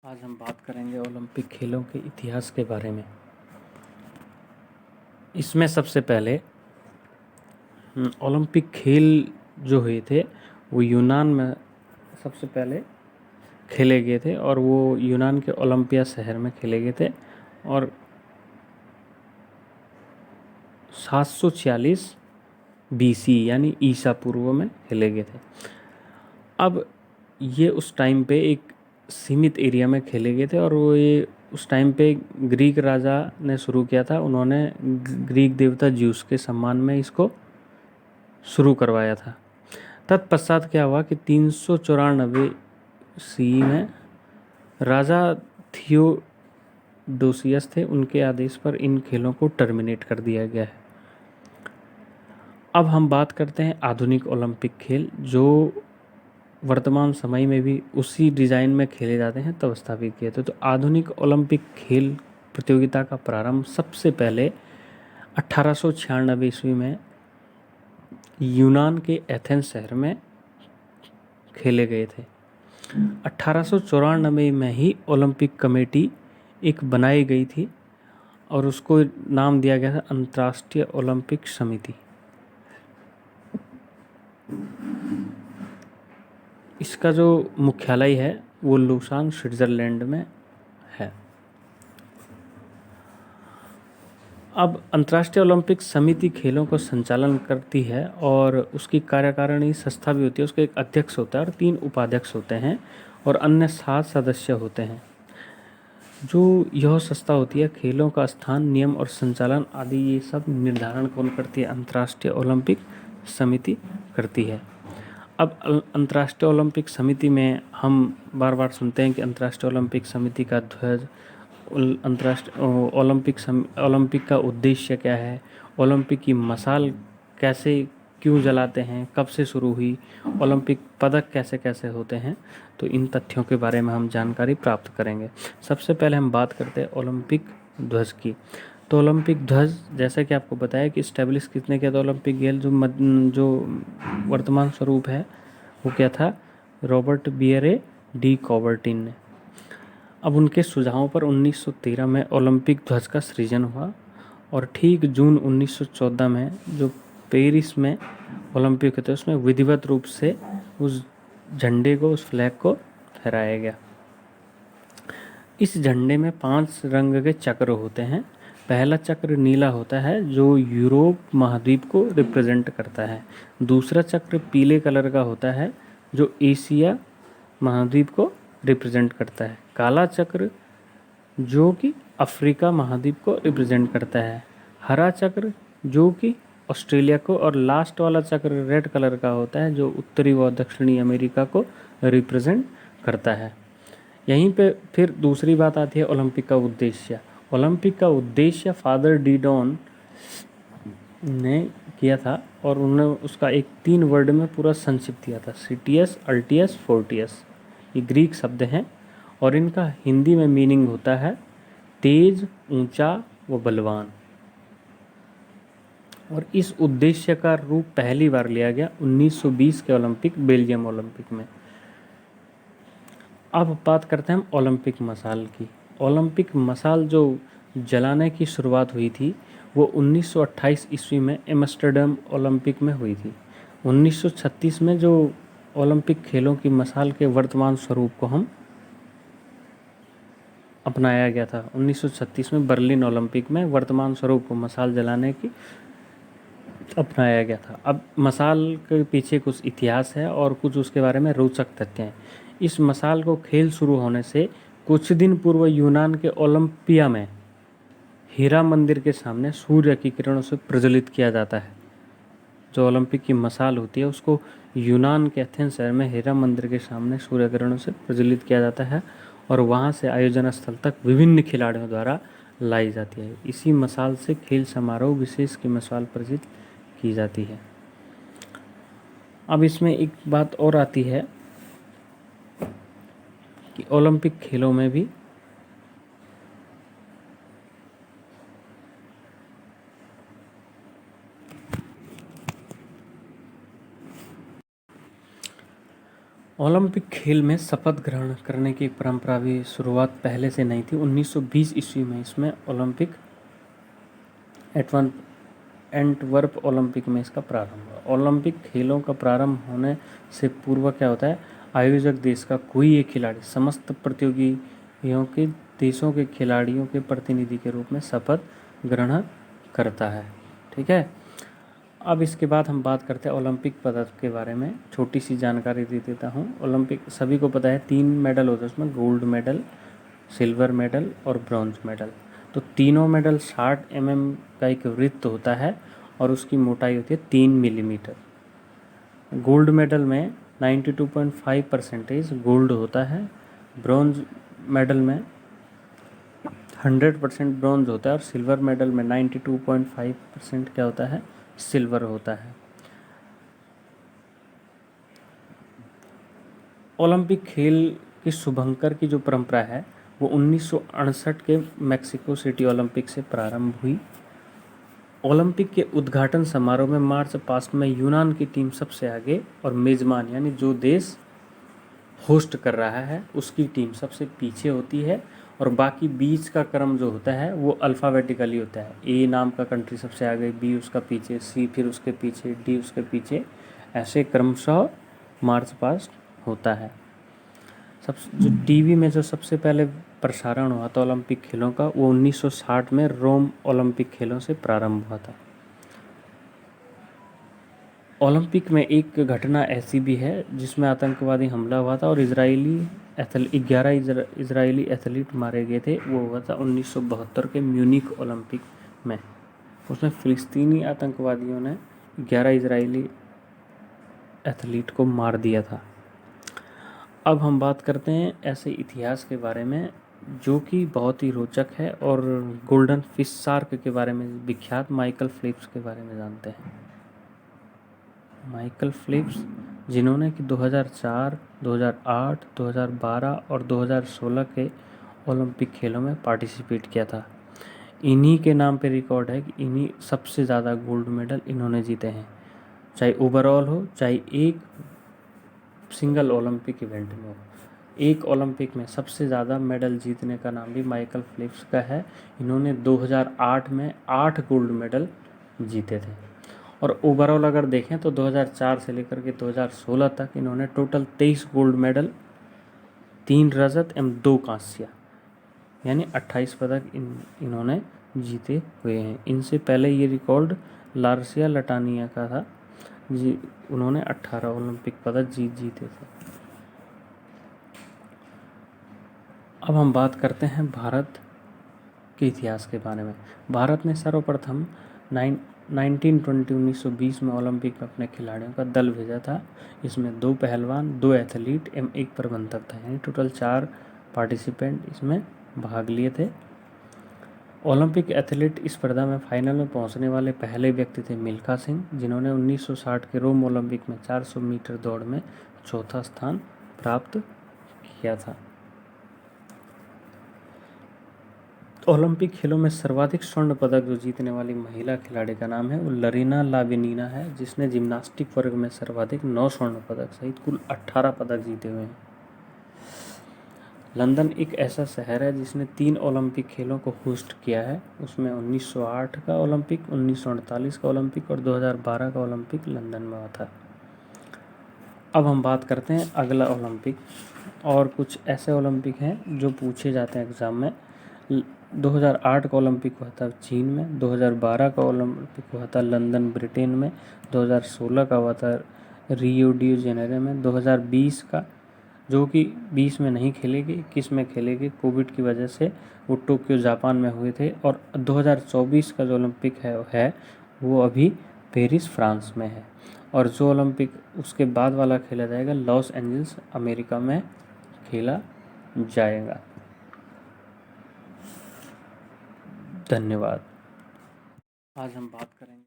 आज हम बात करेंगे ओलंपिक खेलों के इतिहास के बारे में। इसमें सबसे पहले ओलंपिक खेल जो हुए थे वो यूनान में सबसे पहले खेले गए थे और वो यूनान के ओलंपिया शहर में खेले गए थे और 746 BC यानी ईसा पूर्व में खेले गए थे। अब ये उस टाइम पे एक सीमित एरिया में खेले गए थे और वो ये उस टाइम पे ग्रीक राजा ने शुरू किया था। उन्होंने ग्रीक देवता ज्यूस के सम्मान में इसको शुरू करवाया था। तत्पश्चात क्या हुआ कि 394 सी में राजा थियोडोसियस थे, उनके आदेश पर इन खेलों को टर्मिनेट कर दिया गया है। अब हम बात करते हैं आधुनिक ओलंपिक खेल जो वर्तमान समय में भी उसी डिज़ाइन में खेले जाते हैं तब स्थापित किए थे। तो आधुनिक ओलंपिक खेल प्रतियोगिता का प्रारंभ सबसे पहले 1896 ईस्वी में यूनान के एथेंस शहर में खेले गए थे। 1894 में ही ओलंपिक कमेटी एक बनाई गई थी और उसको नाम दिया गया था अंतर्राष्ट्रीय ओलंपिक समिति। इसका जो मुख्यालय है वो लुसान स्विट्ज़रलैंड में है। अब अंतर्राष्ट्रीय ओलंपिक समिति खेलों को संचालन करती है और उसकी कार्यकारिणी संस्था भी होती है। उसके एक अध्यक्ष होता है और 3 उपाध्यक्ष होते हैं और अन्य 7 सदस्य होते हैं। जो यह संस्था होती है खेलों का स्थान, नियम और संचालन आदि ये सब निर्धारण कौन करती है? अंतर्राष्ट्रीय ओलंपिक समिति करती है। अब अंतर्राष्ट्रीय ओलंपिक समिति में हम बार बार सुनते हैं कि अंतर्राष्ट्रीय ओलंपिक समिति का ध्वज, अंतर्राष्ट्रीय ओलंपिक का उद्देश्य क्या है, ओलंपिक की मशाल कैसे क्यों जलाते हैं, कब से शुरू हुई, ओलंपिक पदक कैसे कैसे होते हैं, तो इन तथ्यों के बारे में हम जानकारी प्राप्त करेंगे। सबसे पहले हम बात करते हैं ओलंपिक ध्वज की। तो ओलंपिक ध्वज जैसा कि आपको बताया कि इस्टेब्लिश किसने किया था ओलंपिक खेल, जो वर्तमान स्वरूप है वो क्या था? रॉबर्ट बियरे डी कॉबर्टिन ने। अब उनके सुझावों पर 1913 में ओलंपिक ध्वज का सृजन हुआ और ठीक जून 1914 में जो पेरिस में ओलंपिक होते उसमें विधिवत रूप से उस झंडे को, उस फ्लैग को फहराया गया। इस झंडे में 5 रंग के चक्र होते हैं। पहला चक्र नीला होता है जो यूरोप महाद्वीप को रिप्रेजेंट करता है। दूसरा चक्र पीले कलर का होता है जो एशिया महाद्वीप को रिप्रेजेंट करता है। काला चक्र जो कि अफ्रीका महाद्वीप को रिप्रेजेंट करता है। हरा चक्र जो कि ऑस्ट्रेलिया को, और लास्ट वाला चक्र रेड कलर का होता है जो उत्तरी व दक्षिणी अमेरिका को रिप्रेजेंट करता है। यहीं पे फिर दूसरी बात आती है ओलंपिक का उद्देश्य। ओलंपिक का उद्देश्य फादर डीडॉन ने किया था और उन्होंने उसका एक 3 वर्ड में पूरा संक्षिप्त दिया था, सिटियस अल्टियस फोर्टियस। ये ग्रीक शब्द हैं और इनका हिंदी में मीनिंग होता है तेज, ऊंचा व बलवान। और इस उद्देश्य का रूप पहली बार लिया गया 1920 के ओलंपिक, बेल्जियम ओलंपिक में। अब बात करते हैं हम ओलंपिक मशाल की। ओलंपिक मशाल जो जलाने की शुरुआत हुई थी वो 1928 ईस्वी में एम्स्टर्डम ओलंपिक में हुई थी। 1936 में जो ओलंपिक खेलों की मशाल के वर्तमान स्वरूप को हम अपनाया गया था। 1936 में बर्लिन ओलंपिक में वर्तमान स्वरूप को मशाल जलाने की अपनाया गया था। अब मशाल के पीछे कुछ इतिहास है और कुछ उसके बारे में रोचक तथ्य हैं। इस मशाल को खेल शुरू होने से कुछ दिन पूर्व यूनान के ओलंपिया में हीरा मंदिर के सामने सूर्य की किरणों से प्रज्वलित किया जाता है। जो ओलंपिक की मशाल होती है उसको यूनान के एथेंस शहर में हीरा मंदिर के सामने सूर्य किरणों से प्रज्वलित किया जाता है और वहाँ से आयोजन स्थल तक विभिन्न खिलाड़ियों द्वारा लाई जाती है। इसी मशाल से खेल समारोह विशेष की मशाल प्रज्वलित की जाती है। अब इसमें एक बात और आती है कि ओलंपिक खेलों में भी ओलंपिक खेल में शपथ ग्रहण करने की परंपरा भी शुरुआत पहले से नहीं थी। 1920 ईस्वी में इसमें ओलंपिक एंटवर्प ओलंपिक में इसका प्रारंभ हुआ। ओलंपिक खेलों का प्रारंभ होने से पूर्व क्या होता है, आयोजक देश का कोई एक खिलाड़ी समस्त प्रतियोगियों के देशों के खिलाड़ियों के प्रतिनिधि के रूप में शपथ ग्रहण करता है। ठीक है, अब इसके बाद हम बात करते हैं ओलंपिक पदक के बारे में। छोटी सी जानकारी दे देता हूँ। ओलंपिक सभी को पता है 3 मेडल होते हैं उसमें, गोल्ड मेडल, सिल्वर मेडल और ब्रॉन्ज मेडल। तो तीनों मेडल 60 mm का एक वृत्त होता है और उसकी मोटाई होती है 3 मिलीमीटर। गोल्ड मेडल में 92.5% गोल्ड होता है, ब्रॉन्ज मेडल में 100% ब्रॉन्ज होता है और सिल्वर मेडल में 92.5% क्या होता है, सिल्वर होता है। ओलंपिक खेल की शुभंकर की जो परंपरा है वो 1968 के मैक्सिको सिटी ओलंपिक से प्रारंभ हुई। ओलंपिक के उद्घाटन समारोह में मार्च पास्ट में यूनान की टीम सबसे आगे और मेज़बान यानी जो देश होस्ट कर रहा है उसकी टीम सबसे पीछे होती है और बाकी बीच का क्रम जो होता है वो अल्फ़ाबेटिकली होता है। ए नाम का कंट्री सबसे आगे, बी उसका पीछे, सी फिर उसके पीछे, डी उसके पीछे, ऐसे क्रमशः मार्च पास्ट होता है। जो टीवी में जो सबसे पहले प्रसारण हुआ था ओलंपिक खेलों का वो 1960 में रोम ओलंपिक खेलों से प्रारंभ हुआ था। ओलंपिक में एक घटना ऐसी भी है जिसमें आतंकवादी हमला हुआ था और 11 इजरायली एथलीट मारे गए थे। वो हुआ था 1972 के म्यूनिक ओलंपिक में। उसमें फ़िलिस्तीनी आतंकवादियों ने 11 इजरायली एथलीट को मार दिया था। अब हम बात करते हैं ऐसे इतिहास के बारे में जो कि बहुत ही रोचक है और गोल्डन फिश शार्क के बारे में विख्यात माइकल फेल्प्स के बारे में जानते हैं। माइकल फेल्प्स जिन्होंने कि 2004, 2008, 2012 और 2016 के ओलंपिक खेलों में पार्टिसिपेट किया था। इन्हीं के नाम पे रिकॉर्ड है कि इन्हीं सबसे ज़्यादा गोल्ड मेडल इन्होंने जीते हैं, चाहे ओवरऑल हो चाहे एक सिंगल ओलंपिक इवेंट में हो। एक ओलंपिक में सबसे ज़्यादा मेडल जीतने का नाम भी माइकल फेल्प्स का है। इन्होंने 2008 में 8 गोल्ड मेडल जीते थे और ओवरऑल अगर देखें तो 2004 से लेकर के 2016 तक इन्होंने टोटल 23 गोल्ड मेडल, 3 रजत एवं 2 कांस्य यानी 28 पदक इन्होंने जीते हुए हैं। इनसे पहले ये रिकॉर्ड लार्सिया लटानिया का था जी, उन्होंने 18 ओलंपिक पदक जीते थे। अब हम बात करते हैं भारत के इतिहास के बारे में। भारत ने सर्वप्रथम 1920 में ओलंपिक में अपने खिलाड़ियों का दल भेजा था। इसमें 2 पहलवान, 2 एथलीट एवं 1 प्रबंधक था, यानी टोटल 4 पार्टिसिपेंट इसमें भाग लिए थे। ओलंपिक एथलीट स्पर्धा में फाइनल में पहुंचने वाले पहले व्यक्ति थे मिल्खा सिंह, जिन्होंने 1960 के रोम ओलंपिक में 400 मीटर दौड़ में चौथा स्थान प्राप्त किया था। ओलंपिक खेलों में सर्वाधिक स्वर्ण पदक जो जीतने वाली महिला खिलाड़ी का नाम है वो लरीना लाविनीना है, जिसने जिम्नास्टिक वर्ग में सर्वाधिक 9 स्वर्ण पदक सहित कुल 18 पदक जीते हुए हैं। लंदन एक ऐसा शहर है जिसने 3 ओलंपिक खेलों को होस्ट किया है। उसमें 1908 का ओलंपिक, 1948 का ओलंपिक और 2012 का ओलंपिक लंदन में हुआ था। अब हम बात करते हैं अगला ओलंपिक, और कुछ ऐसे ओलंपिक हैं जो पूछे जाते हैं एग्ज़ाम में। 2008 का ओलंपिक हुआ था चीन में, 2012 का ओलंपिक हुआ था लंदन ब्रिटेन में, 2016 का हुआ था रियो डी जेनेरो में, 2020 का जो कि 20 में नहीं खेलेगी, 21 में खेलेगी कोविड की वजह से, वो टोक्यो जापान में हुए थे, और 2024 का जो ओलंपिक है वो अभी पेरिस फ्रांस में है, और जो ओलंपिक उसके बाद वाला खेला जाएगा लॉस एंजल्स अमेरिका में खेला जाएगा। धन्यवाद। आज हम बात करेंगे